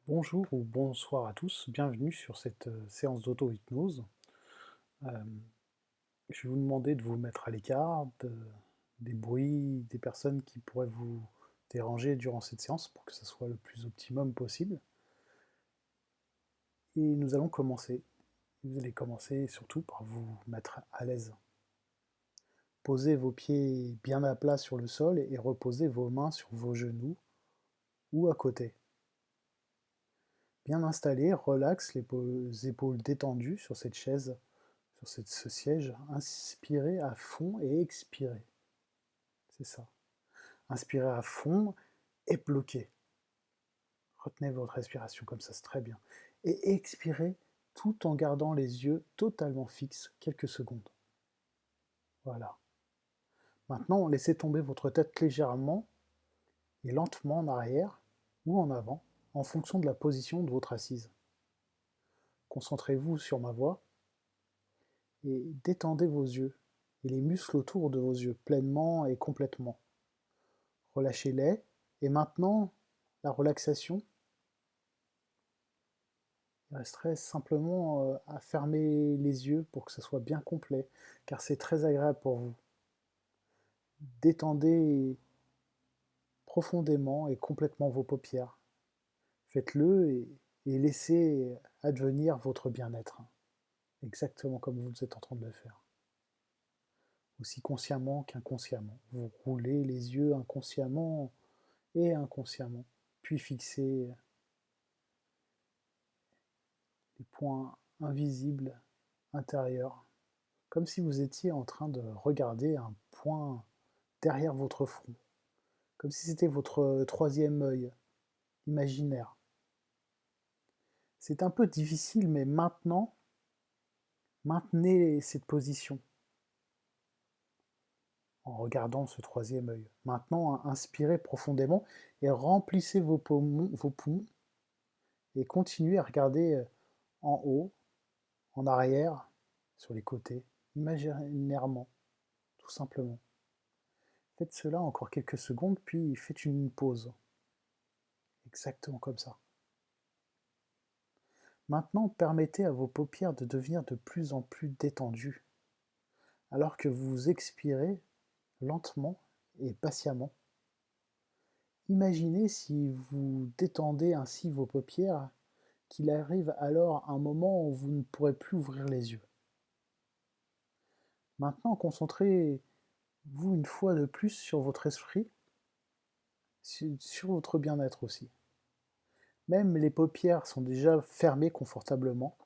Bonjour ou bonsoir à tous, bienvenue sur cette séance d'auto-hypnose. Euh, je vais vous demander de vous mettre à l'écart des bruits, des personnes qui pourraient vous déranger durant cette séance pour que ça soit le plus optimum possible. Et nous allons commencer. Vous allez commencer surtout par vous mettre à l'aise. Posez vos pieds bien à plat sur le sol et reposez vos mains sur vos genoux ou à côté. Bien installé, relaxe les épaules détendues sur cette chaise, sur ce siège. Inspirez à fond et expirez. C'est ça. Inspirez à fond et bloquez. Retenez votre respiration comme ça, c'est très bien. Et expirez tout en gardant les yeux totalement fixes quelques secondes. Voilà. Maintenant, laissez tomber votre tête légèrement et lentement en arrière ou en avant en fonction de la position de votre assise. Concentrez-vous sur ma voix et détendez vos yeux et les muscles autour de vos yeux pleinement et complètement. Relâchez-les et maintenant la relaxation. Il resterait simplement à fermer les yeux pour que ce soit bien complet, car c'est très agréable pour vous. Détendez profondément et complètement vos paupières. Faites-le et laissez advenir votre bien-être, exactement comme vous êtes en train de le faire. Aussi consciemment qu'inconsciemment. Vous roulez les yeux inconsciemment et inconsciemment, puis fixez les points invisibles intérieurs, comme si vous étiez en train de regarder un point derrière votre front, comme si c'était votre troisième œil imaginaire. C'est un peu difficile, mais maintenant, maintenez cette position en regardant ce troisième œil. Maintenant, inspirez profondément et remplissez vos poumons et continuez à regarder en haut, en arrière, sur les côtés, imaginairement, tout simplement. Faites cela encore quelques secondes, puis faites une pause. Exactement comme ça. Maintenant, permettez à vos paupières de devenir de plus en plus détendues, alors que vous expirez lentement et patiemment. Imaginez si vous détendez ainsi vos paupières, qu'il arrive alors un moment où vous ne pourrez plus ouvrir les yeux. Maintenant, concentrez-vous une fois de plus sur votre esprit, sur votre bien-être aussi. Même les paupières sont déjà fermées confortablement.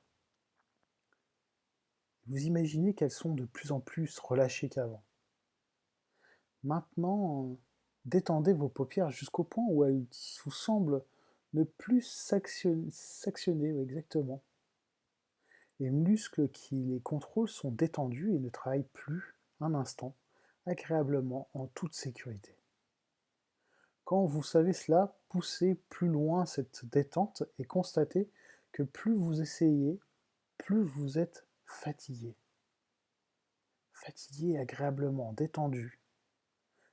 Vous imaginez qu'elles sont de plus en plus relâchées qu'avant. Maintenant, détendez vos paupières jusqu'au point où elles vous semblent ne plus s'actionner, oui, exactement. Les muscles qui les contrôlent sont détendus et ne travaillent plus un instant, agréablement en toute sécurité. Quand vous savez cela, poussez plus loin cette détente et constatez que plus vous essayez, plus vous êtes fatigué. Fatigué agréablement, détendu.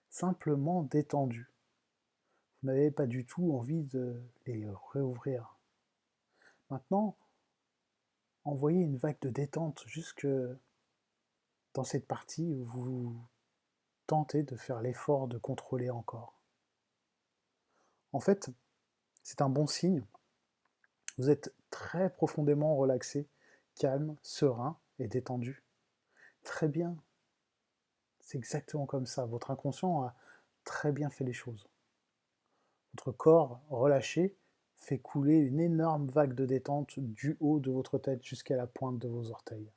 Simplement détendu. Vous n'avez pas du tout envie de les réouvrir. Maintenant, envoyez une vague de détente jusque dans cette partie où vous tentez de faire l'effort de contrôler encore. En fait, c'est un bon signe. Vous êtes très profondément relaxé, calme, serein et détendu. Très bien. C'est exactement comme ça. Votre inconscient a très bien fait les choses. Votre corps relâché fait couler une énorme vague de détente du haut de votre tête jusqu'à la pointe de vos orteils.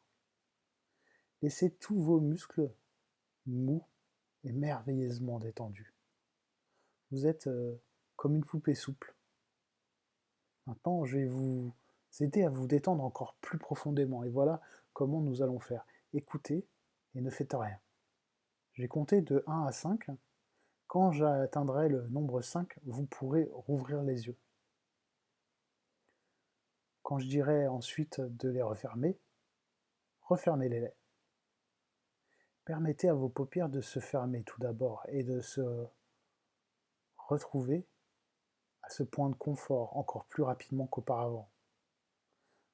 Laissez tous vos muscles mous et merveilleusement détendus. Vous êtes comme une poupée souple. Maintenant, je vais vous aider à vous détendre encore plus profondément. Et voilà comment nous allons faire. Écoutez et ne faites rien. Je vais compter de 1 à 5. Quand j'atteindrai le nombre 5, vous pourrez rouvrir les yeux. Quand je dirai ensuite de les refermer, refermez-les. Permettez à vos paupières de se fermer tout d'abord et de se retrouver à ce point de confort encore plus rapidement qu'auparavant.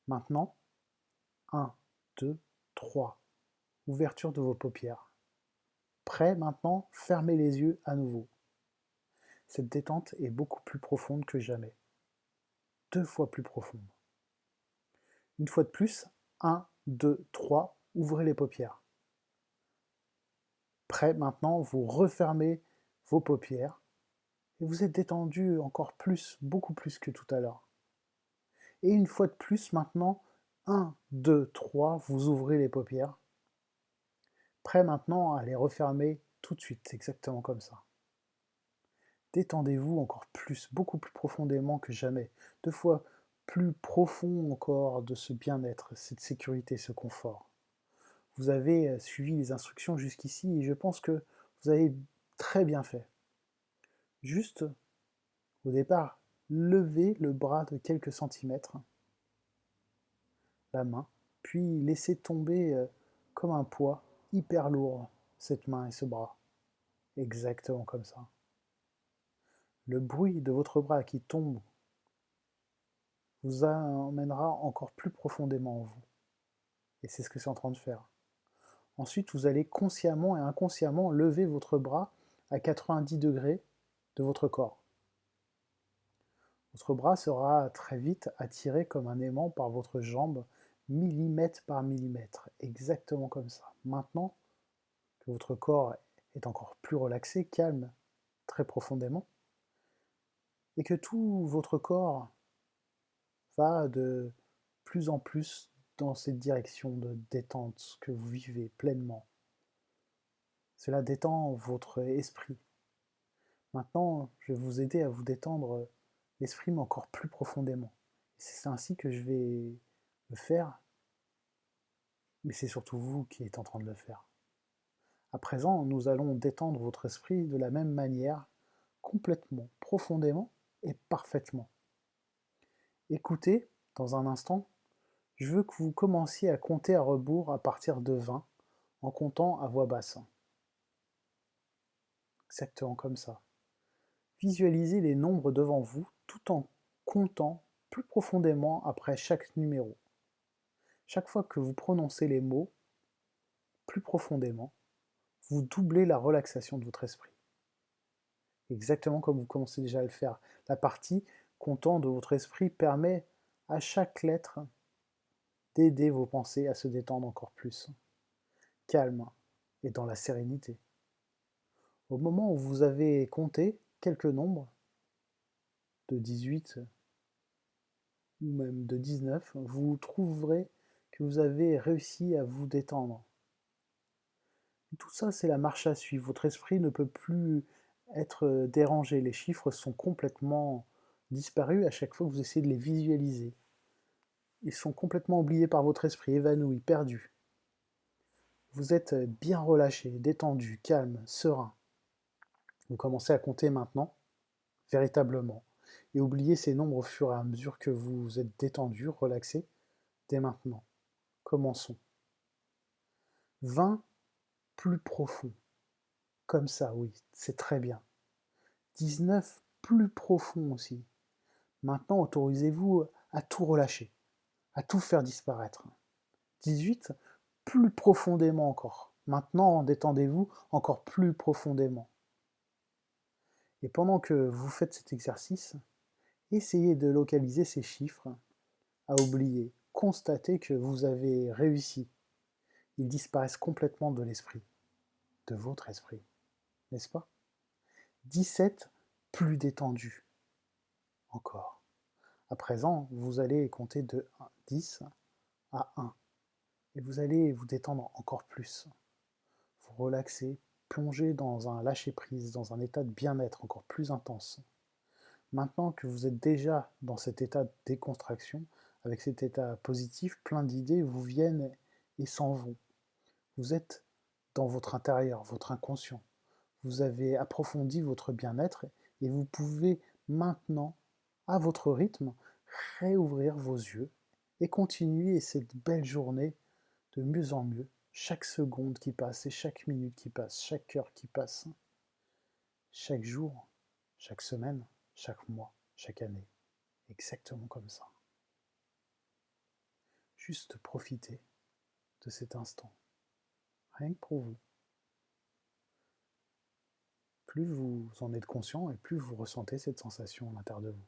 Maintenant, 1, 2, 3. Ouverture de vos paupières. Prêt maintenant, fermez les yeux à nouveau. Cette détente est beaucoup plus profonde que jamais. 2 fois plus profonde. Une fois de plus, 1, 2, 3, ouvrez les paupières. Prêt maintenant, vous refermez vos paupières et vous êtes détendu encore plus, beaucoup plus que tout à l'heure. Et une fois de plus, maintenant, 1, 2, 3, vous ouvrez les paupières. Prêt maintenant à les refermer tout de suite, exactement comme ça. Détendez-vous encore plus, beaucoup plus profondément que jamais. 2 fois plus profond encore de ce bien-être, cette sécurité, ce confort. Vous avez suivi les instructions jusqu'ici et je pense que vous avez très bien fait. Juste, au départ, levez le bras de quelques centimètres, la main, puis laissez tomber comme un poids hyper lourd cette main et ce bras. Exactement comme ça. Le bruit de votre bras qui tombe vous emmènera encore plus profondément en vous. Et c'est ce que c'est en train de faire. Ensuite, vous allez consciemment et inconsciemment lever votre bras à 90 degrés de votre corps. Votre bras sera très vite attiré comme un aimant par votre jambe, millimètre par millimètre, exactement comme ça. Maintenant que votre corps est encore plus relaxé, calme, très profondément, et que tout votre corps va de plus en plus dans cette direction de détente que vous vivez pleinement. Cela détend votre esprit. Maintenant, je vais vous aider à vous détendre l'esprit, mais encore plus profondément. C'est ainsi que je vais le faire, mais c'est surtout vous qui êtes en train de le faire. À présent, nous allons détendre votre esprit de la même manière, complètement, profondément et parfaitement. Écoutez, dans un instant, je veux que vous commenciez à compter à rebours à partir de 20, en comptant à voix basse. Exactement comme ça. Visualisez les nombres devant vous tout en comptant plus profondément après chaque numéro. Chaque fois que vous prononcez les mots plus profondément, vous doublez la relaxation de votre esprit. Exactement comme vous commencez déjà à le faire. La partie comptant de votre esprit permet à chaque lettre d'aider vos pensées à se détendre encore plus. Calme et dans la sérénité. Au moment où vous avez compté quelques nombres, de 18 ou même de 19, vous trouverez que vous avez réussi à vous détendre. Tout ça, c'est la marche à suivre. Votre esprit ne peut plus être dérangé. Les chiffres sont complètement disparus à chaque fois que vous essayez de les visualiser. Ils sont complètement oubliés par votre esprit, évanouis, perdus. Vous êtes bien relâché, détendu, calme, serein. Vous commencez à compter maintenant, véritablement, et oubliez ces nombres au fur et à mesure que vous êtes détendu, relaxé, dès maintenant. Commençons. 20 plus profond. Comme ça, oui, c'est très bien. 19 plus profond aussi. Maintenant, autorisez-vous à tout relâcher, à tout faire disparaître. 18 plus profondément encore. Maintenant, détendez-vous encore plus profondément. Et pendant que vous faites cet exercice, essayez de localiser ces chiffres à oublier. Constatez que vous avez réussi. Ils disparaissent complètement de l'esprit, de votre esprit, n'est-ce pas? 17 plus détendu. Encore. À présent, vous allez compter de 10 à 1. Et vous allez vous détendre encore plus. Vous relaxer, plonger dans un lâcher-prise, dans un état de bien-être encore plus intense. Maintenant que vous êtes déjà dans cet état de décontraction, avec cet état positif, plein d'idées vous viennent et s'en vont. Vous êtes dans votre intérieur, votre inconscient. Vous avez approfondi votre bien-être et vous pouvez maintenant, à votre rythme, réouvrir vos yeux et continuer cette belle journée de mieux en mieux, chaque seconde qui passe et chaque minute qui passe, chaque heure qui passe, chaque jour, chaque semaine, chaque mois, chaque année, exactement comme ça. Juste profitez de cet instant, rien que pour vous. Plus vous en êtes conscient et plus vous ressentez cette sensation à l'intérieur de vous,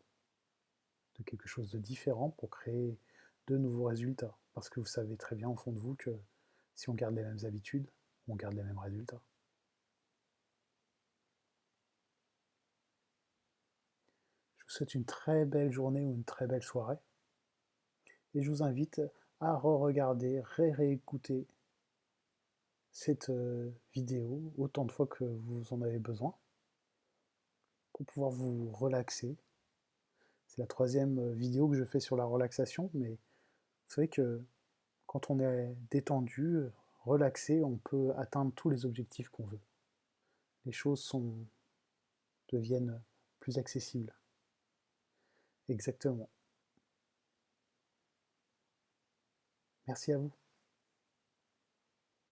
de quelque chose de différent pour créer de nouveaux résultats. Parce que vous savez très bien au fond de vous que si on garde les mêmes habitudes, on garde les mêmes résultats. Je vous souhaite une très belle journée ou une très belle soirée. Et je vous invite à re-regarder, réécouter cette vidéo autant de fois que vous en avez besoin pour pouvoir vous relaxer. C'est la troisième vidéo que je fais sur la relaxation, mais vous savez que quand on est détendu, relaxé, on peut atteindre tous les objectifs qu'on veut. Les choses deviennent plus accessibles. Exactement. Merci à vous.